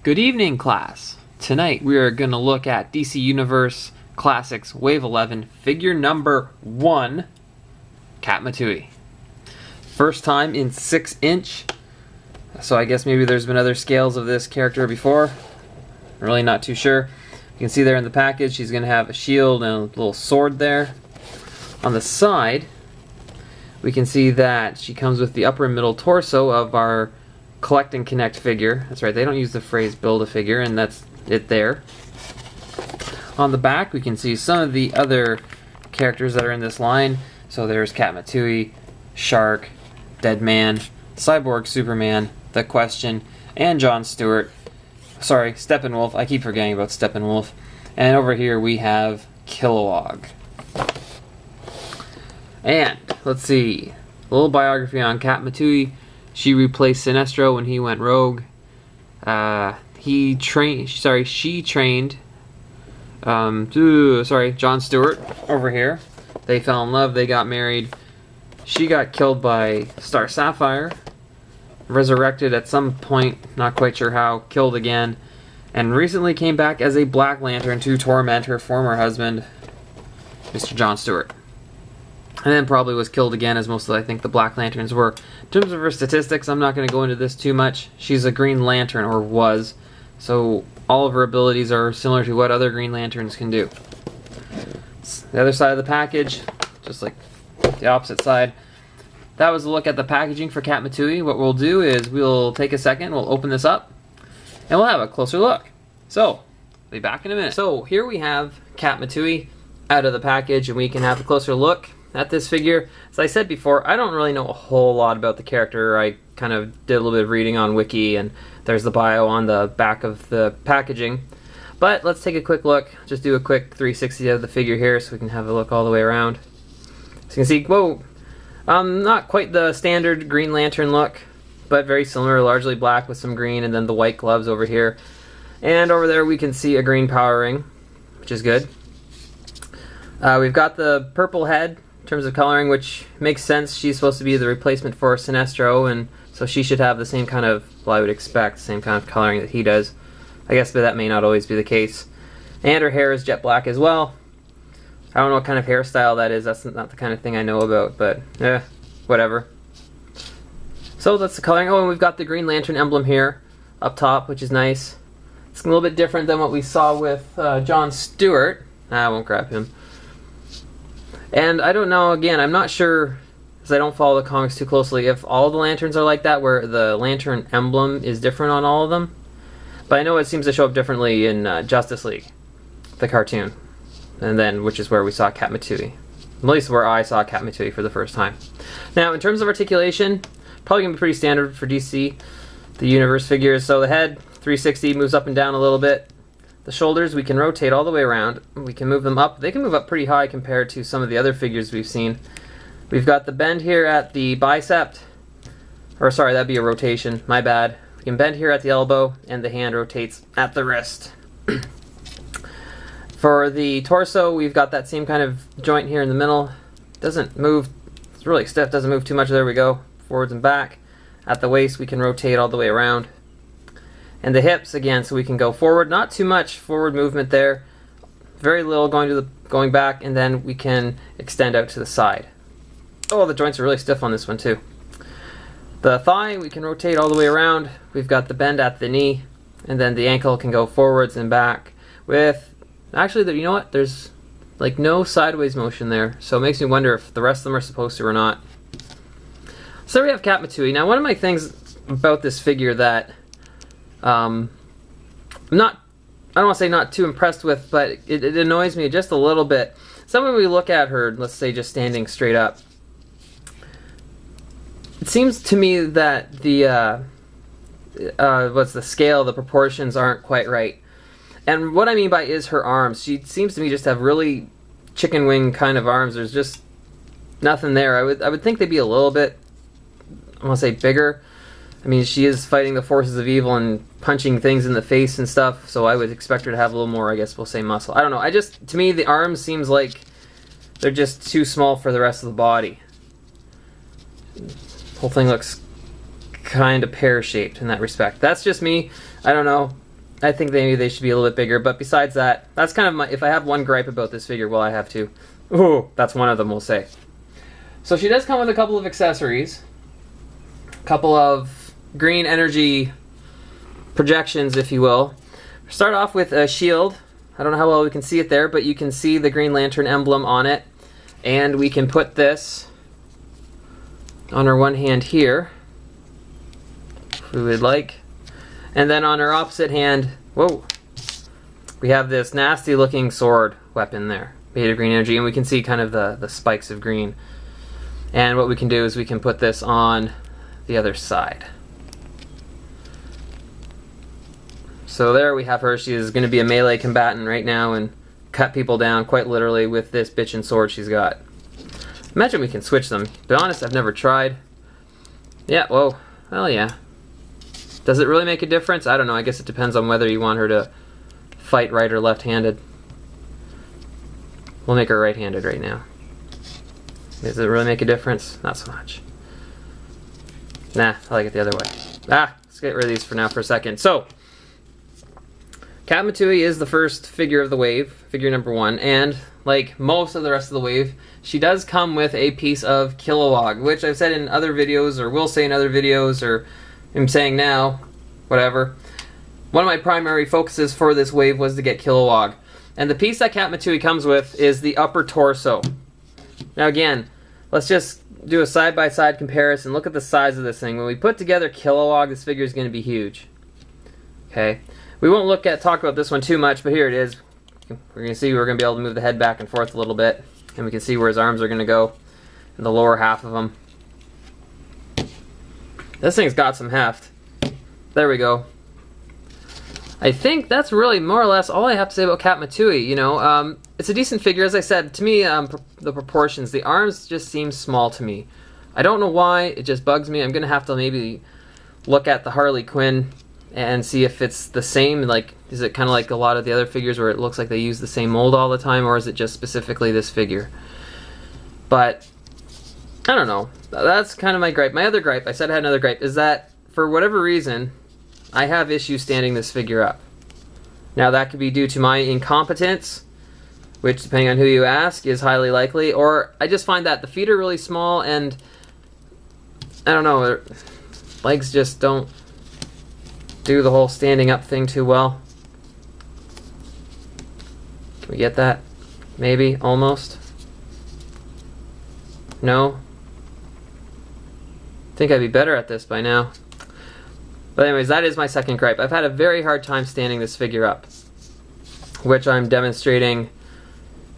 Good evening, class. Tonight we are going to look at DC Universe Classics Wave 11, figure number 1, Katma Tui. First time in 6-inch, so I guess maybe there's been other scales of this character before. I'm really not too sure. You can see there in the package she's going to have a shield and a little sword there. On the side, we can see that she comes with the upper and middle torso of our Collect and Connect figure. That's right, they don't use the phrase build a figure, and that's it there. On the back, we can see some of the other characters that are in this line. So there's Katma Tui, Shark, Deadman, Cyborg Superman, The Question, and John Stewart. Sorry, Steppenwolf. I keep forgetting about Steppenwolf. And over here we have Kilowog. And let's see, a little biography on Katma Tui. She replaced Sinestro when he went rogue. She trained John Stewart over here. They fell in love, they got married. She got killed by Star Sapphire, resurrected at some point, not quite sure how, killed again, and recently came back as a Black Lantern to torment her former husband, Mr. John Stewart. And then probably was killed again, as most of, I think, the Black Lanterns were. In terms of her statistics, I'm not going to go into this too much. She's a Green Lantern, or was, so all of her abilities are similar to what other Green Lanterns can do. The other side of the package, just like the opposite side, that was a look at the packaging for Katma Tui. What we'll do is we'll take a second, we'll open this up, and we'll have a closer look. So, be back in a minute. So here we have Katma Tui out of the package, and we can have a closer look at this figure. As I said before, I don't really know a whole lot about the character. I kind of did a little bit of reading on Wiki, and there's the bio on the back of the packaging. But let's take a quick look. Just do a quick 360 of the figure here so we can have a look all the way around. So you can see, whoa, not quite the standard Green Lantern look, but very similar, largely black with some green, and then the white gloves over here. And over there we can see a green power ring, which is good. We've got the purple head in terms of coloring, which makes sense. She's supposed to be the replacement for Sinestro, and so she should have the same kind of, well, I would expect, the same kind of coloring that he does. I guess, but that may not always be the case. And her hair is jet black as well. I don't know what kind of hairstyle that is. That's not the kind of thing I know about, but whatever. So that's the coloring. Oh, and we've got the Green Lantern emblem here up top, which is nice. It's a little bit different than what we saw with John Stewart. I won't grab him. And I don't know, again, I'm not sure, because I don't follow the comics too closely, if all the lanterns are like that, where the lantern emblem is different on all of them. But I know it seems to show up differently in Justice League, the cartoon, and then which is where we saw Katma Tui. At least where I saw Katma Tui for the first time. Now, in terms of articulation, probably going to be pretty standard for DC, the Universe figures. So the head, 360, moves up and down a little bit. The shoulders, we can rotate all the way around. We can move them up. They can move up pretty high compared to some of the other figures we've seen. We've got the bend here at the bicep, or sorry, that'd be a rotation, my bad. We can bend here at the elbow, and the hand rotates at the wrist. For the torso, we've got that same kind of joint here in the middle. Doesn't move, it's really stiff, doesn't move too much. There we go, forwards and back. At the waist, we can rotate all the way around. And the hips, again, so we can go forward, not too much forward movement there, very little going back, and then we can extend out to the side. Oh, the joints are really stiff on this one too. The thigh, we can rotate all the way around. We've got the bend at the knee, and then the ankle can go forwards and back with, actually, you know what, there's like no sideways motion there, so it makes me wonder if the rest of them are supposed to or not. So we have Katma Tui. Now, one of my things about this figure that I don't want to say not too impressed with, but it annoys me just a little bit. So when we look at her, let's say just standing straight up, it seems to me that the scale, the proportions aren't quite right. And what I mean by is her arms. She seems to me just to have really chicken wing kind of arms. There's just nothing there. I would think they'd be a little bit, I want to say, bigger. I mean, she is fighting the forces of evil and punching things in the face and stuff, so I would expect her to have a little more, I guess we'll say, muscle. I don't know. To me, the arms seems like they're just too small for the rest of the body. Whole thing looks kind of pear-shaped in that respect. That's just me. I don't know. I think maybe they should be a little bit bigger, but besides that, that's kind of my, if I have one gripe about this figure, well, I have two. Ooh, that's one of them, we'll say. So she does come with a couple of accessories. A couple of green energy projections, if you will. Start off with a shield. I don't know how well we can see it there, but you can see the Green Lantern emblem on it. And we can put this on our one hand here, if we would like. And then on our opposite hand, whoa, we have this nasty looking sword weapon there, made of green energy, and we can see kind of the spikes of green. And what we can do is we can put this on the other side. So there we have her. She is going to be a melee combatant right now and cut people down quite literally with this bitchin' sword she's got. Imagine we can switch them. To be honest, I've never tried. Yeah, whoa, well yeah. Does it really make a difference? I don't know. I guess it depends on whether you want her to fight right or left-handed. We'll make her right-handed right now. Does it really make a difference? Not so much. Nah, I like it the other way. Let's get rid of these for now for a second. So, Katma Tui is the first figure of the wave, figure number 1, and like most of the rest of the wave, she does come with a piece of Kilowog, which I've said in other videos, or will say in other videos, or I'm saying now, whatever. One of my primary focuses for this wave was to get Kilowog. And the piece that Katma Tui comes with is the upper torso. Now again, let's just do a side-by-side comparison. Look at the size of this thing. When we put together Kilowog, this figure is going to be huge. Okay, we won't talk about this one too much, but here it is. We're going to see we're going to be able to move the head back and forth a little bit, and we can see where his arms are going to go in the lower half of him. This thing's got some heft. There we go. I think that's really more or less all I have to say about Katma Tui. You know, it's a decent figure. As I said, to me, the proportions, the arms just seem small to me. I don't know why. It just bugs me. I'm going to have to maybe look at the Harley Quinn and see if it's the same. Like, is it kind of like a lot of the other figures where it looks like they use the same mold all the time, or is it just specifically this figure? But I don't know. That's kind of my gripe. My other gripe, I said I had another gripe, is that for whatever reason, I have issues standing this figure up. Now that could be due to my incompetence, which depending on who you ask is highly likely, or I just find that the feet are really small and I don't know, legs just don't do the whole standing up thing too well. Can we get that? Maybe, almost. No? I think I'd be better at this by now. But anyways, that is my second gripe. I've had a very hard time standing this figure up, which I'm demonstrating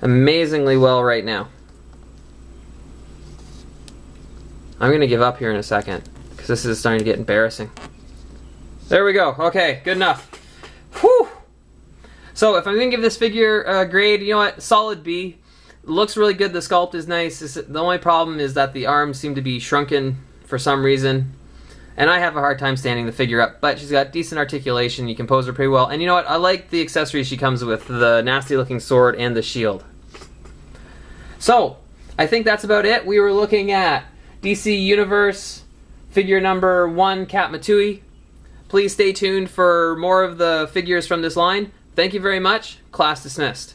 amazingly well right now. I'm going to give up here in a second, because this is starting to get embarrassing. There we go. Okay, good enough. Whew! So if I'm going to give this figure a grade, you know what, solid B. It looks really good, the sculpt is nice. The only problem is that the arms seem to be shrunken for some reason. And I have a hard time standing the figure up, but she's got decent articulation, you can pose her pretty well. And you know what, I like the accessories she comes with, the nasty looking sword and the shield. So, I think that's about it. We were looking at DC Universe figure number 1, Katma Tui. Please stay tuned for more of the figures from this line. Thank you very much. Class dismissed.